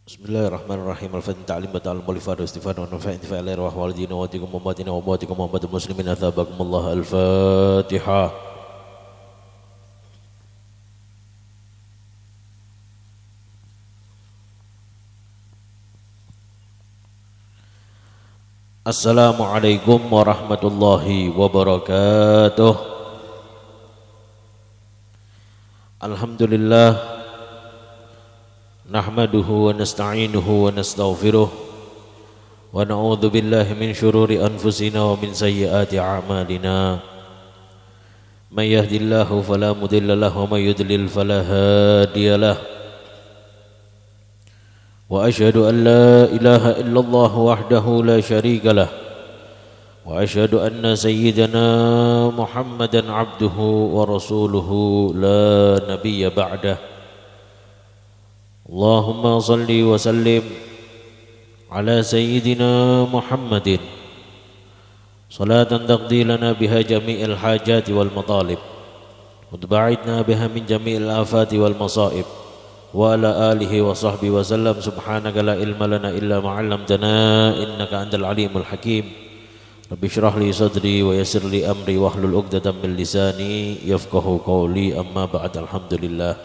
Bismillahirrahmanirrahim. Al-Fatihah ta'lim wa ta'allum wa lifadu istifadu wa nafa'i intifa'i alayhi wa walidina wa watikum wa umatina wa umatikum wa umatul muslimin athabakumullah. Al-Fatihah. Assalamualaikum warahmatullahi wabarakatuh. Alhamdulillah, nahmaduhu wa nasta'inuhu wa nastaghfiruh wa na'udzu billahi min syururi anfusina wa min sayyiati a'malina. May yahdihillahu fala mudilla lahu wa may yudlil fala hadiyalah. Wa asyhadu an la ilaha illallah wahdahu la syarika lah. Wa asyhadu anna sayyidana Muhammadan abduhu wa rasuluhu la nabiyya ba'dah. Allahumma salli wa sallim ala sayyidina Muhammadin salatan taqdi lana biha jami'il hajati wal matalib wa tuba'idna biha min jami'il afati wal masaib wa ala alihi wa sahbihi wa sallam. Subhanaka la ilma lana illa ma 'allamtana innaka antal alimul hakim. Rabbi shrah li sadri wa yassir li amri wahlul 'uqdatam min lisani yafqahu qawli. Amma ba'd. Alhamdulillah,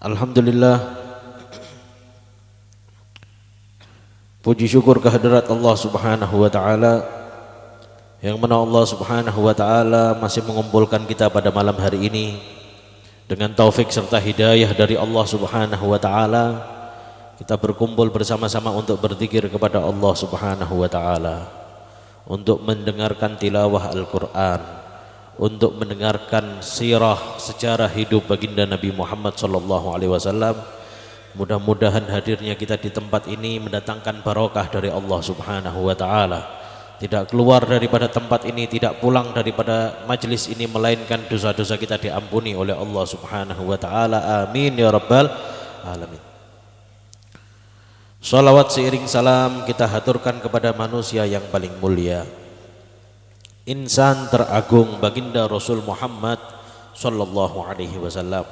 alhamdulillah, puji syukur kehadirat Allah Subhanahu wa taala, yang mana Allah Subhanahu wa taala masih mengumpulkan kita pada malam hari ini dengan taufik serta hidayah dari Allah Subhanahu wa taala. Kita berkumpul bersama-sama untuk berzikir kepada Allah Subhanahu wa taala, untuk mendengarkan tilawah Al-Qur'an, untuk mendengarkan sirah sejarah hidup baginda Nabi Muhammad sallallahu alaihi wasallam. Mudah-mudahan hadirnya kita di tempat ini mendatangkan barokah dari Allah Subhanahu wa taala. Tidak keluar daripada tempat ini, tidak pulang daripada majelis ini melainkan dosa-dosa kita diampuni oleh Allah Subhanahu wa taala. Amin ya rabbal alamin. Salawat seiring salam kita haturkan kepada manusia yang paling mulia, insan teragung baginda Rasul Muhammad sallallahu alaihi wasallam.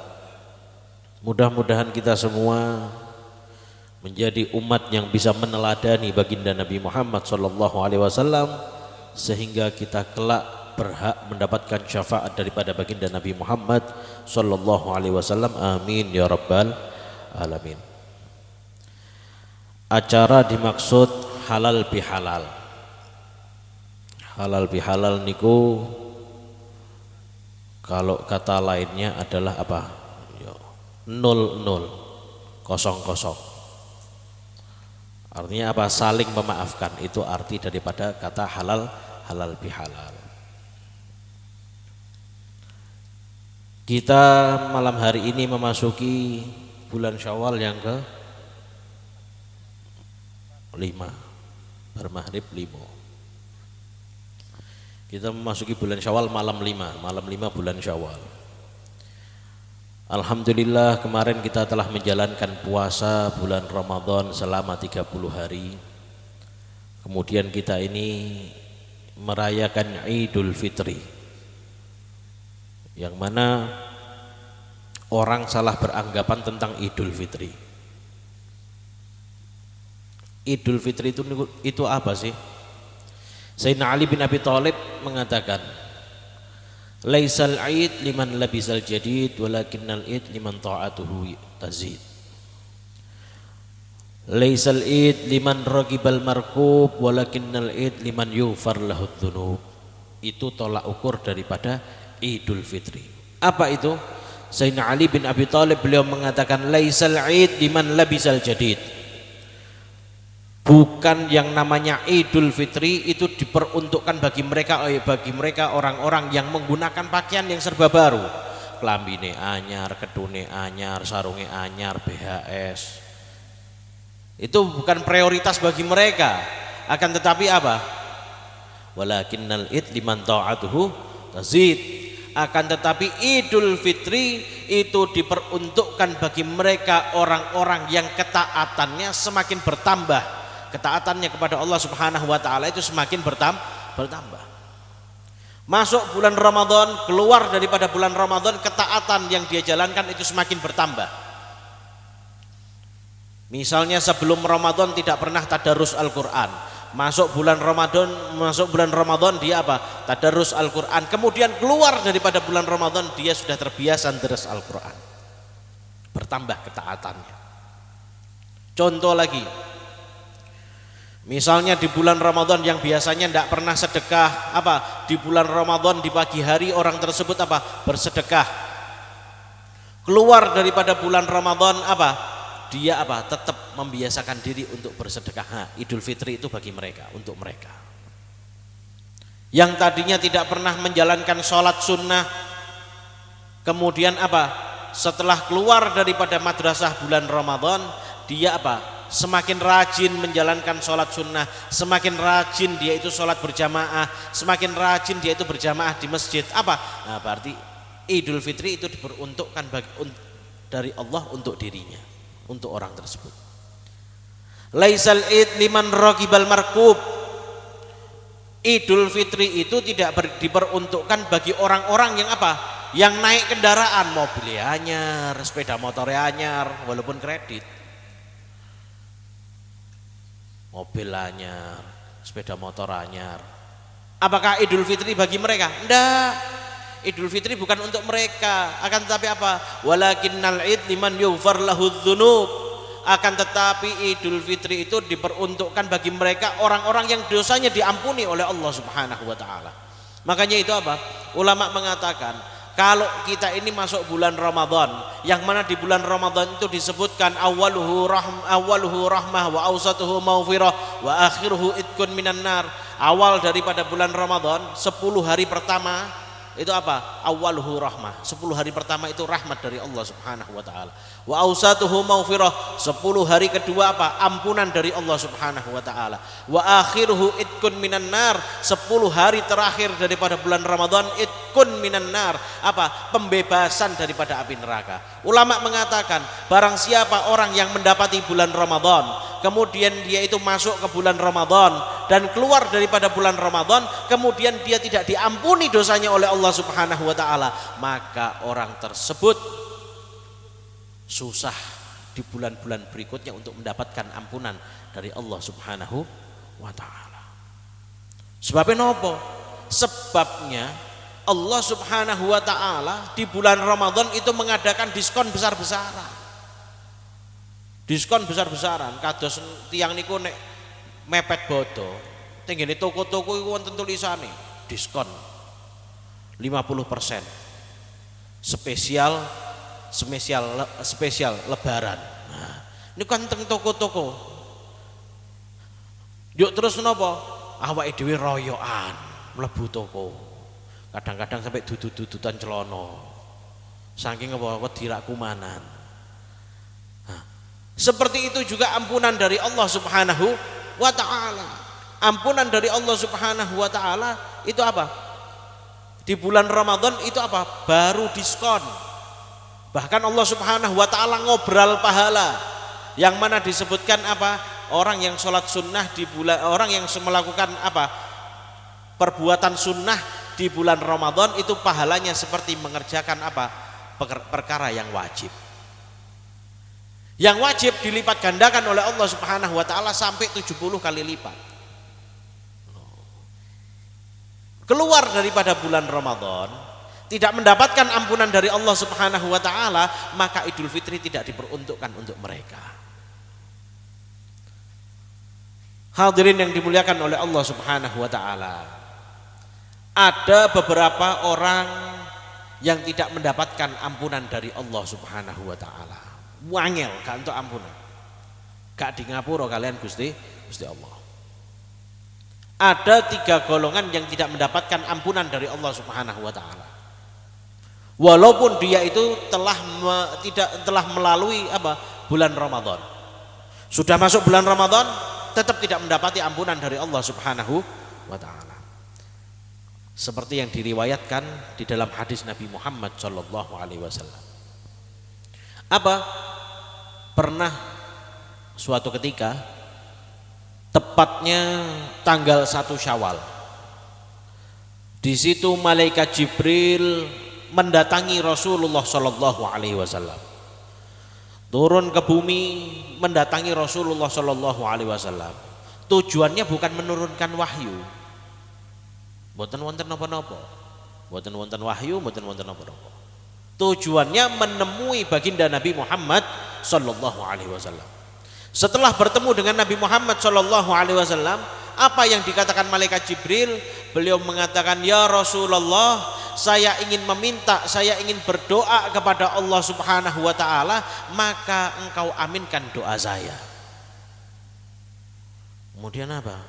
Mudah-mudahan kita semua menjadi umat yang bisa meneladani baginda Nabi Muhammad sallallahu alaihi wasallam, sehingga kita kelak berhak mendapatkan syafaat daripada baginda Nabi Muhammad sallallahu alaihi wasallam. Amin ya rabbal alamin. Acara dimaksud halal bihalal. Halal bihalal niku kalau kata lainnya adalah apa? 00 00. Artinya apa? Saling memaafkan. Itu arti daripada kata halal bihalal. Kita malam hari ini memasuki bulan Syawal yang ke 5, bermaghrib 5. Kita memasuki bulan Syawal malam 5 bulan Syawal. Alhamdulillah, kemarin kita telah menjalankan puasa bulan Ramadan selama 30 hari. Kemudian kita ini merayakan Idul Fitri, yang mana orang salah beranggapan tentang Idul Fitri. Idul Fitri itu apa sih? Sayyidina Ali bin Abi Thalib mengatakan, laisal id liman labisal jadid walakinnal id liman ta'atuhu tazid. Laisal id liman ragibal markub walakinnal id liman yufar lahud dzunub. Itu tolak ukur daripada Idul Fitri. Apa itu? Sayyidina Ali bin Abi Thalib beliau mengatakan laisal id liman labisal jadid. Bukan yang namanya Idul Fitri itu diperuntukkan bagi mereka orang-orang yang menggunakan pakaian yang serba baru. Klambine anyar, kedune anyar, sarunge anyar, BHS. Itu bukan prioritas bagi mereka. Akan tetapi apa? Walakinnal id liman ta'atuhu tazid. Akan tetapi Idul Fitri itu diperuntukkan bagi mereka orang-orang yang ketaatannya semakin bertambah. Ketaatannya kepada Allah Subhanahu wa taala itu semakin bertambah. Masuk bulan Ramadan, keluar daripada bulan Ramadan, ketaatan yang dia jalankan itu semakin bertambah. Misalnya sebelum Ramadan tidak pernah tadarus Al-Quran, masuk bulan Ramadan dia apa? Tadarus Al-Quran. Kemudian keluar daripada bulan Ramadan dia sudah terbiasa deres Al-Quran. Bertambah ketaatannya. Contoh lagi, misalnya di bulan Ramadan yang biasanya tidak pernah sedekah, apa? Di bulan Ramadan di pagi hari orang tersebut apa? Bersedekah. Keluar daripada bulan Ramadan apa? Dia apa? Tetap membiasakan diri untuk bersedekah. Nah, Idul Fitri itu bagi mereka, untuk mereka. Yang tadinya tidak pernah menjalankan sholat sunnah, kemudian apa? Setelah keluar daripada madrasah bulan Ramadan, dia apa? Semakin rajin menjalankan sholat sunnah, semakin rajin dia itu sholat berjamaah, semakin rajin dia itu berjamaah di masjid. Apa? Nah, berarti Idul Fitri itu diperuntukkan dari Allah untuk dirinya, untuk orang tersebut. Laisal id liman raqibal markub. Idul Fitri itu tidak diperuntukkan bagi orang-orang yang apa? Yang naik kendaraan, mobilnya anyar, sepeda motornya anyar, walaupun kredit. Mobil anyar, sepeda motor anyar. Apakah Idul Fitri bagi mereka? Enggak. Idul Fitri bukan untuk mereka, akan tetapi apa? Walakinnal id liman yughfar lahu dzunub. Akan tetapi Idul Fitri itu diperuntukkan bagi mereka orang-orang yang dosanya diampuni oleh Allah Subhanahu wa taala. Makanya itu apa? Ulama mengatakan, kalau kita ini masuk bulan Ramadan, yang mana di bulan Ramadan itu disebutkan awaluhu rahmah wa awsatuhu maghfirah wa akhiruhu itqun minan nar. Awal daripada bulan Ramadan 10 hari pertama itu apa? Awaluhu rahmah. 10 hari pertama itu rahmat dari Allah Subhanahu wa taala. Wa awsatuhu maghfirah. 10 hari kedua apa? Ampunan dari Allah Subhanahu wa taala. Wa akhiruhu itqun minan nar. 10 hari terakhir daripada bulan Ramadan itqun minan nar. Apa? Pembebasan daripada api neraka. Ulama mengatakan, barang siapa orang yang mendapati bulan Ramadan, kemudian dia itu masuk ke bulan Ramadan dan keluar daripada bulan Ramadan, kemudian dia tidak diampuni dosanya oleh Allah Subhanahu wa taala, maka orang tersebut susah di bulan-bulan berikutnya untuk mendapatkan ampunan dari Allah Subhanahu wa taala. Sebabnya apa? Sebabnya Allah Subhanahu wa taala di bulan Ramadan itu mengadakan diskon besar-besaran. Diskon besar-besaran, kados tiang niku nek mepet bodo, tenggene toko-toko iku wonten tulisane diskon 50%. Spesial lebaran. Nah, ini kan teng toko-toko. Yuk terus napa? Awake dhewe royokan mlebu toko. Kadang-kadang sampai dudut-dudutan celana. Saking apa wedi rak kumanan. Nah, seperti itu juga ampunan dari Allah Subhanahu wa taala. Ampunan dari Allah Subhanahu wa taala itu apa? Di bulan Ramadan itu apa? Baru diskon. Bahkan Allah Subhanahu wa taala ngobral pahala. Yang mana disebutkan apa? Orang yang sholat sunnah di bulan, orang yang melakukan apa? Perbuatan sunnah di bulan Ramadan itu pahalanya seperti mengerjakan apa? Perkara yang wajib. Yang wajib dilipat gandakan oleh Allah Subhanahu wa taala sampai 70 kali lipat. Keluar daripada bulan Ramadan tidak mendapatkan ampunan dari Allah Subhanahu wa taala, maka Idul Fitri tidak diperuntukkan untuk mereka. Hadirin yang dimuliakan oleh Allah Subhanahu wa taala. Ada beberapa orang yang tidak mendapatkan ampunan dari Allah Subhanahu wa taala. Wangel gak untuk ampunan. Gak di ngapura kalian Gusti Allah. Ada 3 golongan yang tidak mendapatkan ampunan dari Allah Subhanahu wa taala. Walaupun dia itu telah melalui apa? Bulan Ramadan. Sudah masuk bulan Ramadan tetap tidak mendapati ampunan dari Allah Subhanahu wa taala. Seperti yang diriwayatkan di dalam hadis Nabi Muhammad sallallahu alaihi wasallam. Apa? Pernah suatu ketika, tepatnya tanggal 1 Syawal, Di situ malaikat Jibril mendatangi Rasulullah Shallallahu Alaihi Wasallam, turun ke bumi mendatangi Rasulullah Shallallahu Alaihi Wasallam. Tujuannya bukan menurunkan wahyu, mboten wonten napa-napa, mboten wonten wahyu, mboten wonten napa-napa. Tujuannya menemui baginda Nabi Muhammad Shallallahu Alaihi Wasallam. Setelah bertemu dengan Nabi Muhammad Shallallahu Alaihi Wasallam, apa yang dikatakan malaikat Jibril? Beliau mengatakan, ya Rasulullah, saya ingin meminta, saya ingin berdoa kepada Allah Subhanahu wa Ta'ala, maka engkau aminkan doa saya. Kemudian apa?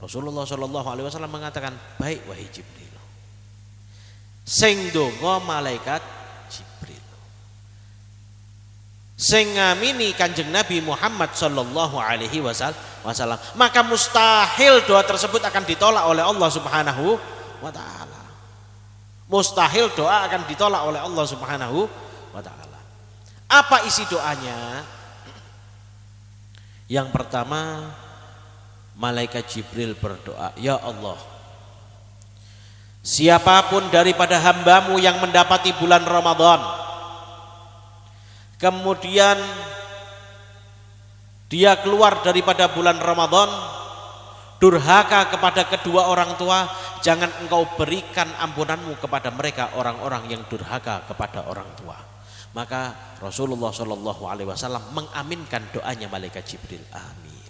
Rasulullah Shallallahu Alaihi Wasallam mengatakan, baik wahai Jibril. Sing donga malaikat Jibril, sing ngamini Kanjeng Nabi Muhammad Shallallahu Alaihi Wasallam, maka mustahil doa tersebut akan ditolak oleh Allah Subhanahu wa Ta'ala. Mustahil doa akan ditolak oleh Allah Subhanahu wa Ta'ala. Apa isi doanya? Yang pertama, malaikat Jibril berdoa, ya Allah, siapapun daripada hambamu yang mendapati bulan Ramadan, kemudian dia keluar daripada bulan Ramadan, durhaka kepada kedua orang tua, jangan engkau berikan ampunanmu kepada mereka orang-orang yang durhaka kepada orang tua. Maka Rasulullah Shallallahu Alaihi Wasallam mengaminkan doanya malaikat Jibril. Amin.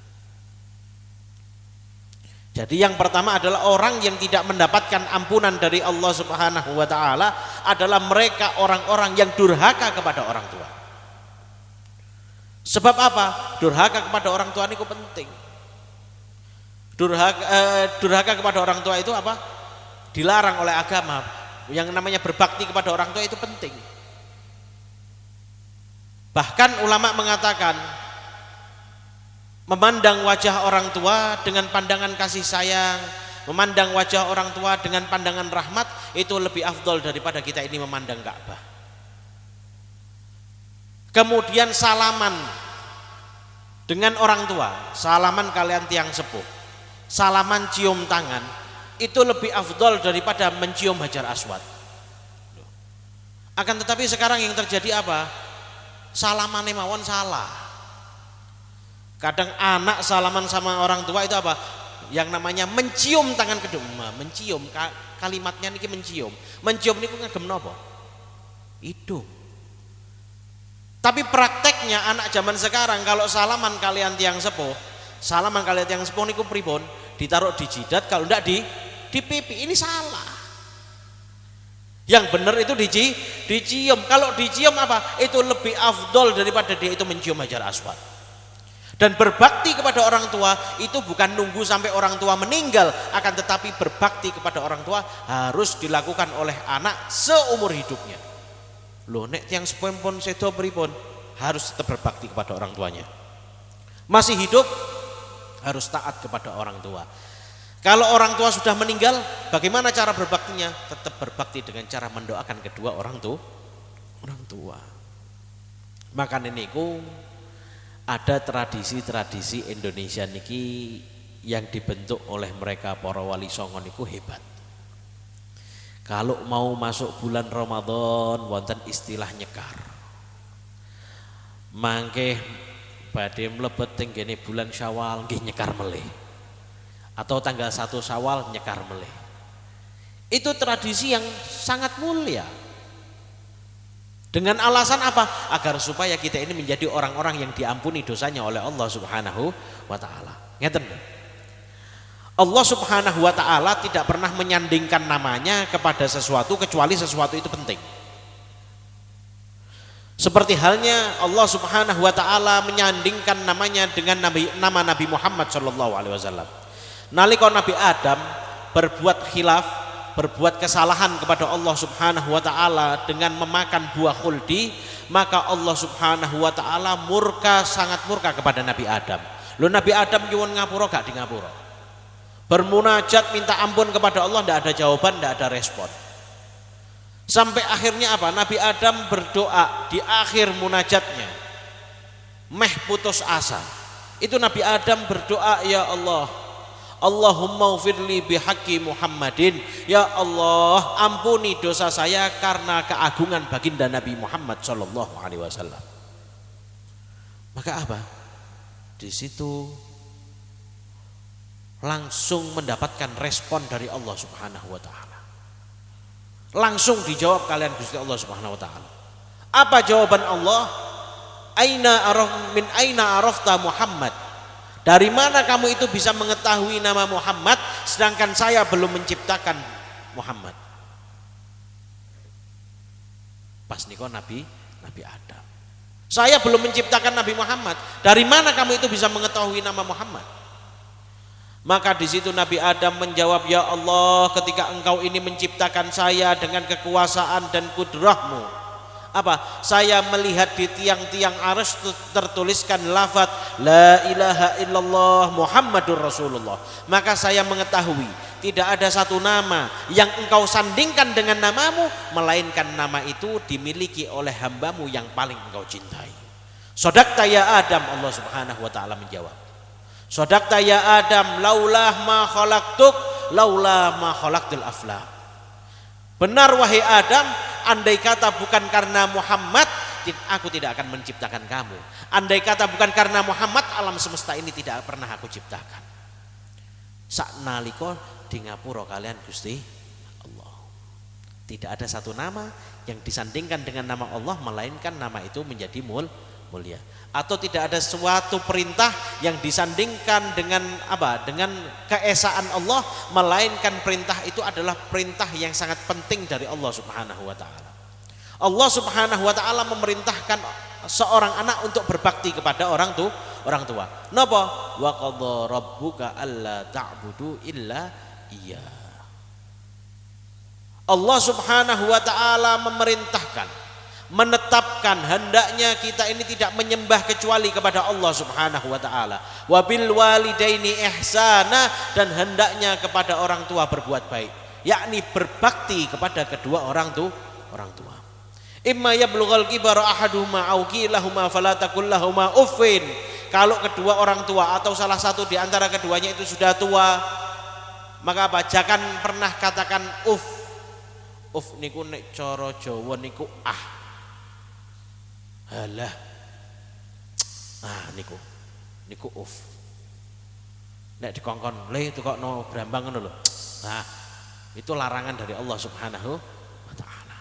Jadi yang pertama adalah orang yang tidak mendapatkan ampunan dari Allah Subhanahu wa Ta'ala adalah mereka orang-orang yang durhaka kepada orang tua. Sebab apa? Durhaka kepada orang tua itu penting. Durhaka kepada orang tua itu apa? Dilarang oleh agama. Yang namanya berbakti kepada orang tua itu penting. Bahkan ulama mengatakan, memandang wajah orang tua dengan pandangan kasih sayang, memandang wajah orang tua dengan pandangan rahmat, itu lebih afdol daripada kita ini memandang Ka'bah. Kemudian salaman dengan orang tua, salaman kalian tiang sepuh, salaman cium tangan, itu lebih afdol daripada mencium Hajar Aswad. Akan tetapi sekarang yang terjadi apa? Salaman mawon salah. Kadang anak salaman sama orang tua itu apa? Yang namanya mencium tangan kedua, mencium, kalimatnya niki mencium. Mencium niku ngagem napa? Hidung. Tapi prakteknya anak zaman sekarang kalau salaman kalian tiang sepuh, salaman kalian tiang sepuh niku pripun? Ditaruh di jidat, kalau enggak di pipi. Ini salah. Yang benar itu dicium. Kalau dicium apa? Itu lebih afdol daripada dia itu mencium Hajar Aswad. Dan berbakti kepada orang tua itu bukan nunggu sampai orang tua meninggal, akan tetapi berbakti kepada orang tua harus dilakukan oleh anak seumur hidupnya. Loh, nek tiang sepuh pun sedo pripun? Harus tetap berbakti kepada orang tuanya. Masih hidup harus taat kepada orang tua. Kalau orang tua sudah meninggal, bagaimana cara berbaktinya? Tetap berbakti dengan cara mendoakan kedua orang tua. Maka niku ada tradisi-tradisi Indonesia niki yang dibentuk oleh mereka para wali songo niku hebat. Kalau mau masuk bulan Ramadan wonten istilah nyekar. Mangke badhe mlebet teng kene bulan Syawal nggih nyekar melih. Atau tanggal 1 Syawal nyekar melih. Itu tradisi yang sangat mulia. Dengan alasan apa? Agar supaya kita ini menjadi orang-orang yang diampuni dosanya oleh Allah Subhanahu wa Ta'ala. Ngeten. Allah Subhanahu wa Ta'ala tidak pernah menyandingkan namanya kepada sesuatu kecuali sesuatu itu penting. Seperti halnya Allah Subhanahu wa Ta'ala menyandingkan namanya dengan nama Nabi Muhammad sallallahu alaihi wasallam. Nalika Nabi Adam berbuat khilaf, berbuat kesalahan kepada Allah Subhanahu wa Ta'ala dengan memakan buah khuldi, maka Allah Subhanahu wa Ta'ala sangat murka kepada Nabi Adam. Lalu Nabi Adam nyuwun ngapura gak di ngapura. Bermunajat minta ampun kepada Allah, tidak ada jawaban, tidak ada respon. Sampai akhirnya apa? Nabi Adam berdoa di akhir munajatnya, meh putus asa. Itu Nabi Adam berdoa, ya Allah, Allahumma ufirli bihaqqi Muhammadin. Ya Allah, ampuni dosa saya karena keagungan baginda Nabi Muhammad sallallahu alaihi wasallam. Maka apa? Di situ langsung mendapatkan respon dari Allah Subhanahu wa taala. Langsung dijawab kalian Gusti Allah Subhanahu wa taala. Apa jawaban Allah? Min aina arafta Muhammad? Dari mana kamu itu bisa mengetahui nama Muhammad sedangkan saya belum menciptakan Muhammad? Pas niko Nabi Adam. Saya belum menciptakan Nabi Muhammad. Dari mana kamu itu bisa mengetahui nama Muhammad? Maka di situ Nabi Adam menjawab, ya Allah, ketika engkau ini menciptakan saya dengan kekuasaan dan kudrahmu, apa? Saya melihat di tiang-tiang arsy tertuliskan lafaz la ilaha illallah Muhammadur Rasulullah. Maka saya mengetahui tidak ada satu nama yang engkau sandingkan dengan namamu, melainkan nama itu dimiliki oleh hambamu yang paling engkau cintai. Shadaqta ya Adam, Allah Subhanahu wa taala menjawab. Shadaqta ya Adam, laulah ma khalaqtuk, laulah ma khalaqtul aflaq. Benar wahai Adam, andai kata bukan karena Muhammad, aku tidak akan menciptakan kamu. Andai kata bukan karena Muhammad, alam semesta ini tidak pernah aku ciptakan. Saknaliko di ngapura kalian Gusti Allah. Tidak ada satu nama yang disandingkan dengan nama Allah, melainkan nama itu menjadi mulia. Atau tidak ada suatu perintah yang disandingkan dengan apa? Dengan keesaan Allah, melainkan perintah itu adalah perintah yang sangat penting dari Allah Subhanahu wa taala. Allah Subhanahu wa taala memerintahkan seorang anak untuk berbakti kepada orang tua. Napa? Wa qadha rabbuka alla ta'budu illa iya. Allah Subhanahu wa taala memerintahkan, menetapkan hendaknya kita ini tidak menyembah kecuali kepada Allah Subhanahu wa taala. Wa bil walidaini ihsana, dan hendaknya kepada orang tua berbuat baik, yakni berbakti kepada kedua orang tua. Imma yablughal kibara ahaduhuma aw kilahuma fala taqul lahumā uffin. Kalau kedua orang tua atau salah satu di antara keduanya itu sudah tua, maka apa? Jangan pernah katakan uff. Uff niku nek cara Jawa niku halah. Niku uff. Nek dikongkon le tukokno brambang ngono lho. Nah, itu larangan dari Allah Subhanahu wa taala.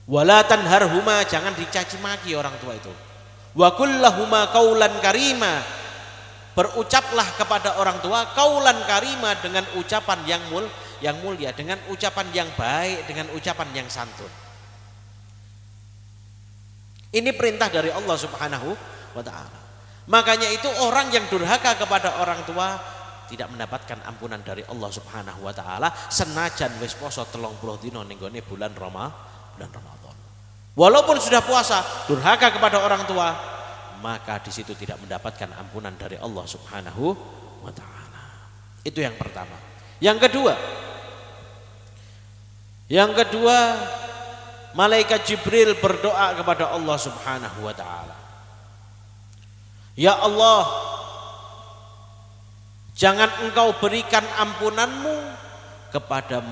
Wala tanharhuma, jangan dicaci maki orang tua itu. Wa qul lahumā qaulan karima, berucaplah kepada orang tua qaulan karima, dengan ucapan yang mulia, dengan ucapan yang baik, dengan ucapan yang santun. Ini perintah dari Allah Subhanahu wa taala. Makanya itu orang yang durhaka kepada orang tua tidak mendapatkan ampunan dari Allah Subhanahu wa taala senajan wis poso 30 dina ning gone bulan Ramadan. Walaupun sudah puasa, durhaka kepada orang tua, maka di situ tidak mendapatkan ampunan dari Allah Subhanahu wa taala. Itu yang pertama. Yang kedua, malaikat Jibril berdoa kepada Allah Subhanahu wa taala. Ya Allah, jangan engkau berikan ampunanmu kepada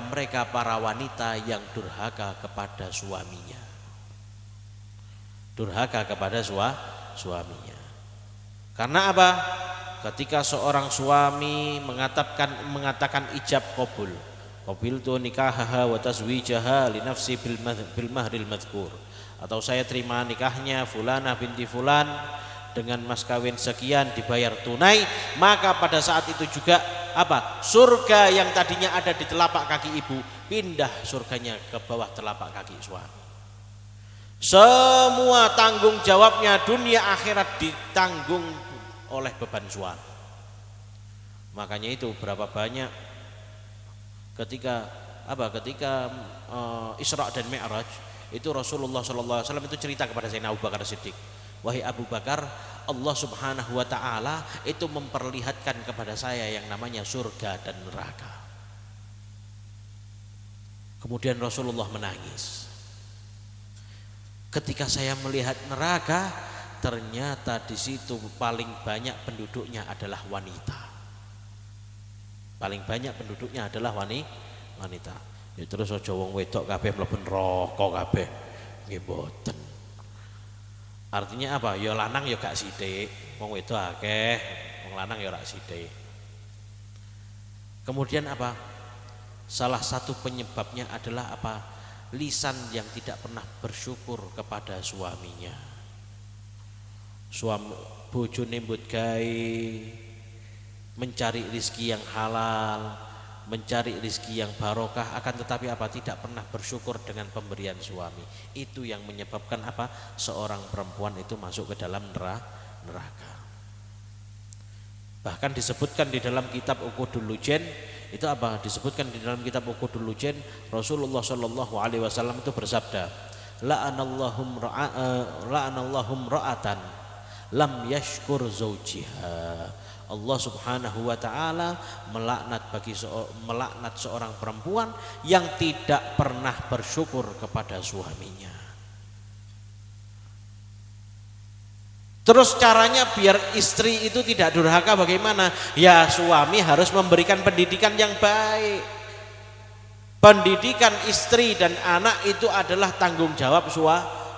mereka para wanita yang durhaka kepada suaminya. Durhaka kepada suaminya. Karena apa? Ketika seorang suami mengatakan ijab qabul tu nikahaha wa tazwijaha li nafsi bil mahril madhkur, atau saya terima nikahnya fulanah binti fulan dengan mas kawin sekian dibayar tunai, maka pada saat itu juga apa? Surga yang tadinya ada di telapak kaki ibu pindah surganya ke bawah telapak kaki suami. Semua tanggung jawabnya dunia akhirat ditanggung oleh beban suami. Makanya itu berapa banyak ketika Isra dan Mi'raj itu Rasulullah SAW itu cerita kepada Sayyidina Abu Bakar Siddiq, wahai Abu Bakar, Allah Subhanahu wa taala itu memperlihatkan kepada saya yang namanya surga dan neraka. Kemudian Rasulullah menangis. Ketika saya melihat neraka, ternyata di situ paling banyak penduduknya adalah wanita. Paling banyak penduduknya adalah wanita. Ya terus aja wong wedok kabeh mlebu neraka kabeh. Nggih mboten. Artinya apa? Ya lanang ya gak sithik, wong wedok akeh, wong lanang ya ora sithik. Kemudian apa? Salah satu penyebabnya adalah apa? Lisan yang tidak pernah bersyukur kepada suaminya. Suami bojone mbut gawe mencari rizki yang halal, mencari rizki yang barokah, akan tetapi apa? Tidak pernah bersyukur dengan pemberian suami. Itu yang menyebabkan apa? Seorang perempuan itu masuk ke dalam neraka. Bahkan disebutkan di dalam kitab Uqudul Lujen, itu apa? Disebutkan di dalam kitab Uqudul Lujen, Rasulullah Shallallahu Alaihi Wasallam itu bersabda, la'anallahum ra'atan lam yashkur zawjiha. Allah Subhanahu wa taala melaknat seorang perempuan yang tidak pernah bersyukur kepada suaminya. Terus caranya biar istri itu tidak durhaka bagaimana? Ya suami harus memberikan pendidikan yang baik. Pendidikan istri dan anak itu adalah tanggung jawab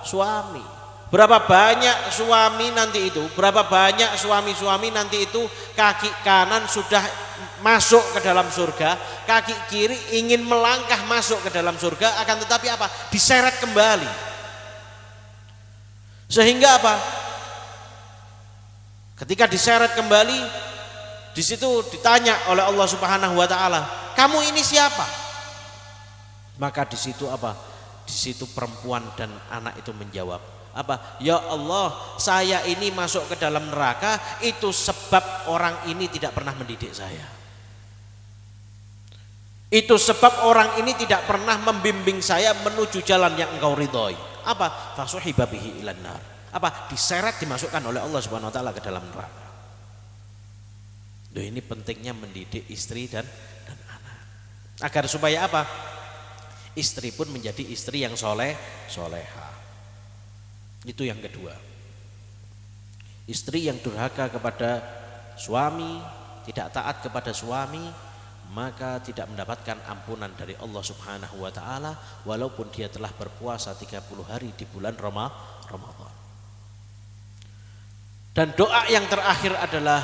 suami. Berapa banyak suami nanti itu, berapa banyak suami-suami nanti itu kaki kanan sudah masuk ke dalam surga, kaki kiri ingin melangkah masuk ke dalam surga, akan tetapi apa? Diseret kembali. Sehingga apa? Ketika diseret kembali, di situ ditanya oleh Allah Subhanahu wa taala, "Kamu ini siapa?" Maka di situ apa? Di situ perempuan dan anak itu menjawab, apa? Ya Allah, saya ini masuk ke dalam neraka itu sebab orang ini tidak pernah mendidik saya. Itu sebab orang ini tidak pernah membimbing saya menuju jalan yang engkau ridhoi. Apa? Fasuhiba bihi ilan nar. Apa? Diseret, dimasukkan oleh Allah Subhanahu wa taala ke dalam neraka. Loh, ini pentingnya mendidik istri dan anak. Agar supaya apa? Istri pun menjadi istri yang soleha. Itu yang kedua. Istri yang durhaka kepada suami, tidak taat kepada suami, maka tidak mendapatkan ampunan dari Allah Subhanahu wa taala walaupun dia telah berpuasa 30 hari di bulan Ramadan. Dan doa yang terakhir adalah,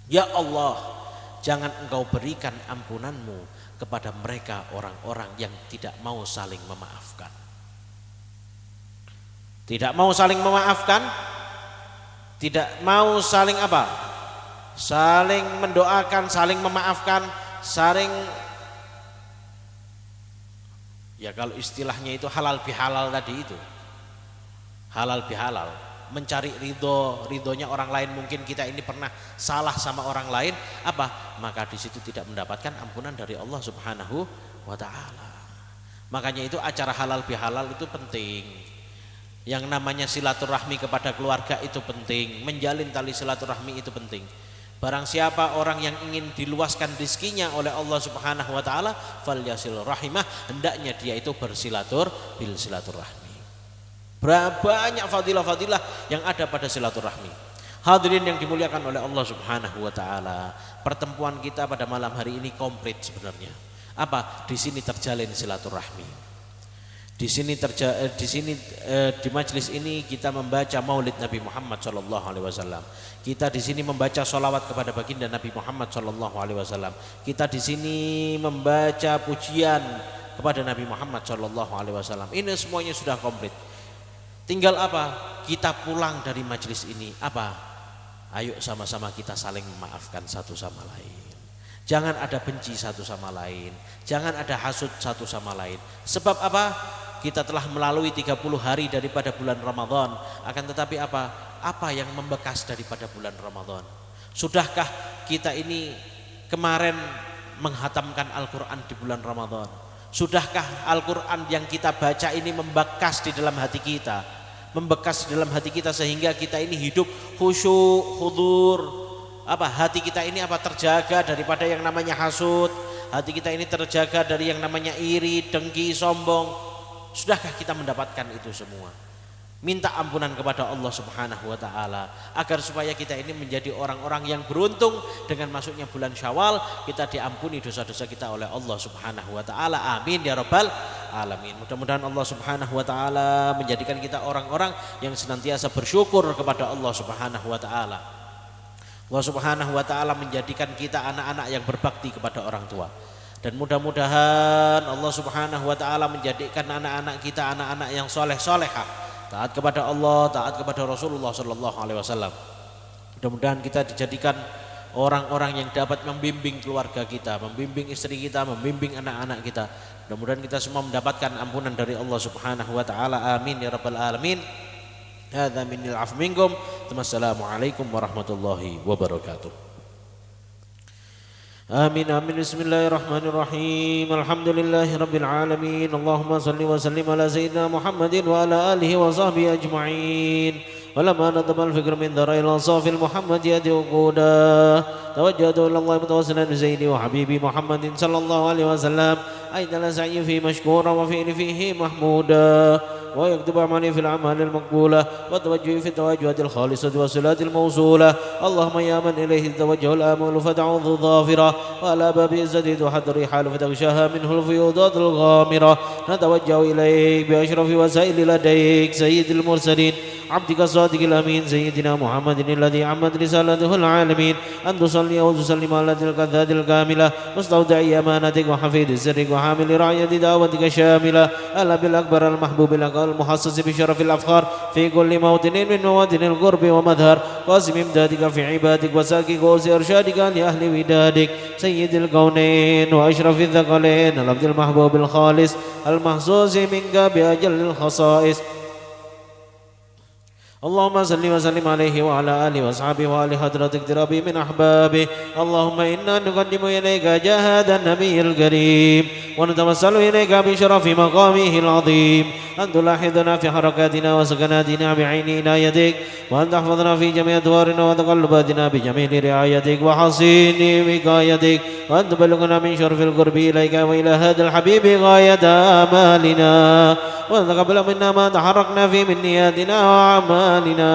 ya Allah, jangan engkau berikan ampunanmu kepada mereka orang-orang yang tidak mau saling memaafkan. Tidak mau saling memaafkan, tidak mau saling apa? Saling mendoakan, saling memaafkan, saling, ya kalau istilahnya itu halal bihalal tadi itu. Halal bihalal, mencari ridhonya orang lain. Mungkin kita ini pernah salah sama orang lain, apa? Maka di situ tidak mendapatkan ampunan dari Allah Subhanahu wa taala. Makanya itu acara halal bihalal itu penting. Yang namanya silaturahmi kepada keluarga itu penting, menjalin tali silaturahmi itu penting. Barang siapa orang yang ingin diluaskan rizkinya oleh Allah Subhanahu wa taala, falyasil rahimah, hendaknya dia itu silaturahmi. Banyak fadilah-fadilah yang ada pada silaturahmi. Hadirin yang dimuliakan oleh Allah Subhanahu wa taala, pertemuan kita pada malam hari ini komplit sebenarnya. Apa? Di sini terjalin silaturahmi. Di majelis ini kita membaca Maulid Nabi Muhammad sallallahu alaihi wasallam. Kita di sini membaca sholawat kepada baginda Nabi Muhammad sallallahu alaihi wasallam. Kita di sini membaca pujian kepada Nabi Muhammad sallallahu alaihi wasallam. Ini semuanya sudah komplit. Tinggal apa? Kita pulang dari majelis ini, apa? Ayo sama-sama kita saling memaafkan satu sama lain. Jangan ada benci satu sama lain, jangan ada hasud satu sama lain. Sebab apa? Kita telah melalui 30 hari daripada bulan Ramadan. Akan tetapi apa? Apa yang membekas daripada bulan Ramadan? Sudahkah kita ini kemarin menghatamkan Al-Quran di bulan Ramadan? Sudahkah Al-Quran yang kita baca ini membekas di dalam hati kita? Membekas di dalam hati kita sehingga kita ini hidup khusyuk, khudur. Apa? Hati kita ini apa? Terjaga daripada yang namanya hasud. Hati kita ini terjaga dari yang namanya iri, dengki, sombong. Sudahkah kita mendapatkan itu semua? minta ampunan kepada Allah Subhanahu wa taala agar supaya kita ini menjadi orang-orang yang beruntung dengan masuknya bulan Syawal, kita diampuni dosa-dosa kita oleh Allah Subhanahu wa taala. Amin ya rabbal alamin. Mudah-mudahan Allah Subhanahu wa taala menjadikan kita orang-orang yang senantiasa bersyukur kepada Allah Subhanahu wa taala. Allah Subhanahu wa taala menjadikan kita anak-anak yang berbakti kepada orang tua. Dan mudah-mudahan Allah Subhanahu wa taala menjadikan anak-anak kita anak-anak yang soleh-solehah, taat kepada Allah, taat kepada Rasulullah sallallahu alaihi wasallam. Mudah-mudahan kita dijadikan orang-orang yang dapat membimbing keluarga kita, membimbing istri kita, membimbing anak-anak kita. Mudah-mudahan kita semua mendapatkan ampunan dari Allah Subhanahu wa taala. Amin ya rabbal alamin. Hadza minil afu minkum. Wassalamualaikum warahmatullahi wabarakatuh. آمين آمين. بسم الله الرحمن الرحيم. الحمد لله رب العالمين. اللهم صل وسلم على سيدنا محمد وعلى آله وصحبه أجمعين. ولما نظم الفكر من ذرائع الأنصاف المحمدية وقودا توجهت إلى الله متوسلا بسيدي وحبيبي محمد صلى الله عليه وسلم أين السعي فيه مشكورا وفعل فيه محمودا ويكتب أعمالي في الأعمال المقبولة والتوجه في التوجهات الخالصة والصلات الموصولة. اللهم يا من إليه توجه الآمال فتعوذ ظافرة وعلى باب عزته تحد الرحال فتغشاها منه الفيوضات الغامرة. نتوجه إليك بأشرف وسائل لديك سيد المرسلين عبدك الصادق الأمين سيدنا محمد الذي عمت رسالته العالمين أن تصلي وتسلم على تلك الذات الكاملة مستودع أمانتك وحفيظ سرك وحامل رعية دعوتك الشاملة ألا بالأكبر المحبوب لك المحصص بشرف الأفخار في كل موطن من مواطن القرب ومظهر قاسم إمدادك في عبادك وساكي قوس إرشادك لأهل ودادك سيد الكونين وأشرف الثقلين العبد المحبوب الخالص المحسوس منك بأجل الخصائص. اللهم صل وسلم عليه وعلى آله وأصحابه وآل حضرتك اقترابي من أحبابه. اللهم إنا نقدم إليك جهاد النبي الكريم ونتوسل إليك بشرف مقامه العظيم أن تلاحظنا في حركاتنا وسكناتنا بعين عنايتك وأن تحفظنا في جميع أدوارنا وتقلباتنا بجميل رعايتك وحصين وقايتك وأن تبلغنا من شرف القرب إليك وإلى هذا الحبيب غاية آمالنا وأن تقبل منا ما تحركنا فيه من نياتنا وأعمالنا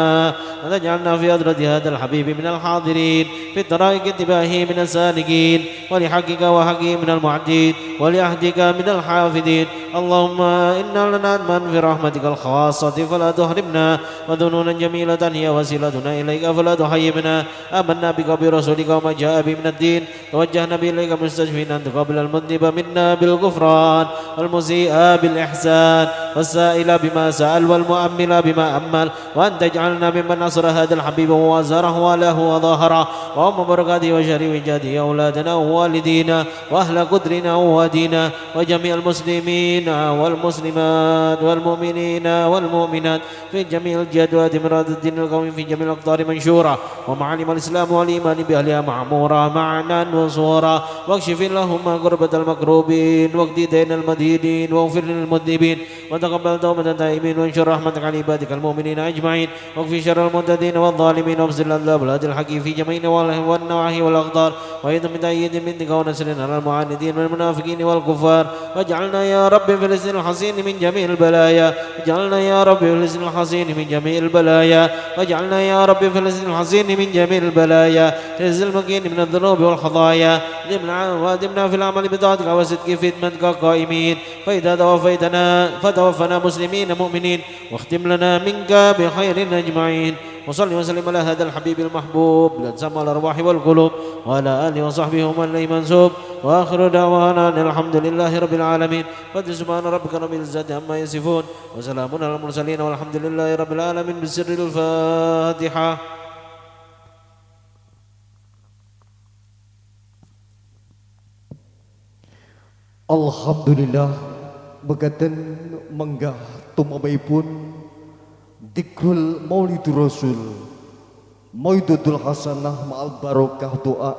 وتجعلنا في أدرة هذا الحبيب من الحاضرين في الطرائق اتباعه من السالكين ولحقك وحقه من المعدين ولعهدك من الحافظين. اللهم إنا لنأمن في رحمتك الخاصة فلا تحرمنا وذنونا جميلة هي وسيلتنا إليك فلا تحيبنا. آمنا بك برسولك وما جاء به من الدين توجهنا به إليك مستشفين أن تقبل المذنب منا بالغفران والمسيء بالإحسان والسائل بما سأل والمؤمل بما أمل وأن تجعلنا ممن نصر هذا الحبيب ووازره وله وظاهره وأم بركاته وشريف جاده أولادنا ووالدينا وأهل قدرنا ووادينا وجميع المسلمين والمسلمات والمؤمنين والمؤمنات في جميع الجهات وأدمرات الدين القويم في جميع الأقطار منشورة ومعالم الإسلام والإيمان بأهلها معمورة معنا وصورا. واكشف اللهم كربة المكروبين واقضي دين المدينين واغفر للمذنبين وتقبل توبة التائبين وانشر رحمتك على عبادك المؤمنين أجمعين واكفي شر المعتدين والظالمين وابسل الأذاب والهدي الحكيم في جميع والنواحي والأقطار وأيضا من تأييد منك ونصر على المعاندين والمنافقين والكفار. واجعلنا يا رب في الحصن الحصين من جميع البلايا واجعلنا يا رب في الحصن الحصين من جميع البلايا واجعلنا يا رب في الحصن الحصين من جميع البلايا حرز المكين من الذنوب والخطايا وادمنا في العمل بطاعتك وصدق في خدمتك قائمين. فإذا فتوفنا مسلمين مؤمنين واختم لنا منك بخير أجمعين. وصلي وسلم على هذا الحبيب المحبوب لتسمى الأرواح والقلوب وعلى آله وصحبه ومن إليه منسوب. وآخر دعوانا أن الحمد لله رب العالمين. سبحان ربك رب العزة عما يصفون وسلام على المرسلين والحمد لله رب العالمين. بسر الفاتحة. Alhamdulillah begaten menggah tumabaipun Dikrul Maulidur Rasul Maidudul Hasanah ma'al barokah doa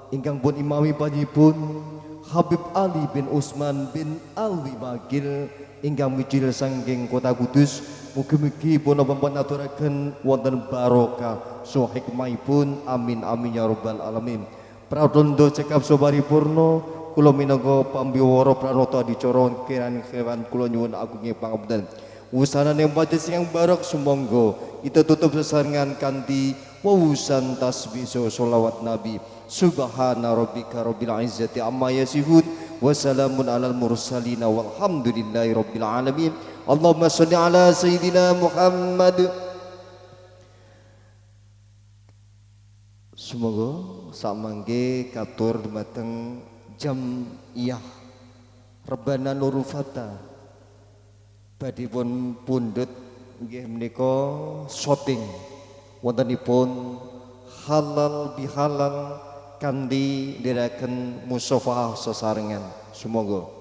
ingkang pun imami panjipun Habib Ali bin Utsman bin Alwi Magil ingkang mijil saking kota Kudus. Mugi-mugi punapa aturaken wonten barokah so hikmahipun amin amin ya rabbal alamin. Pratandha cekap sobaripurna kula minangka pambiwara pranata adicara keran kewan kula nyuwun agunging pangapunten. Usanane majelis yang barak sumangga kita tutup sesarengan kanthi wausan tasbih sholawat nabi. Subhana rabbika rabbil izzati amma yasifun wa salamun alal mursalin walhamdulillahi rabbil alamin. Allahumma shalli ala sayyidina Muhammad. Semoga samangge katur dumateng jam iya rebana nurul fata badipun pundhut nggih menika syuting wontenipun halal bihalal kanthi ndherekaken musafahah sesarengan. Semoga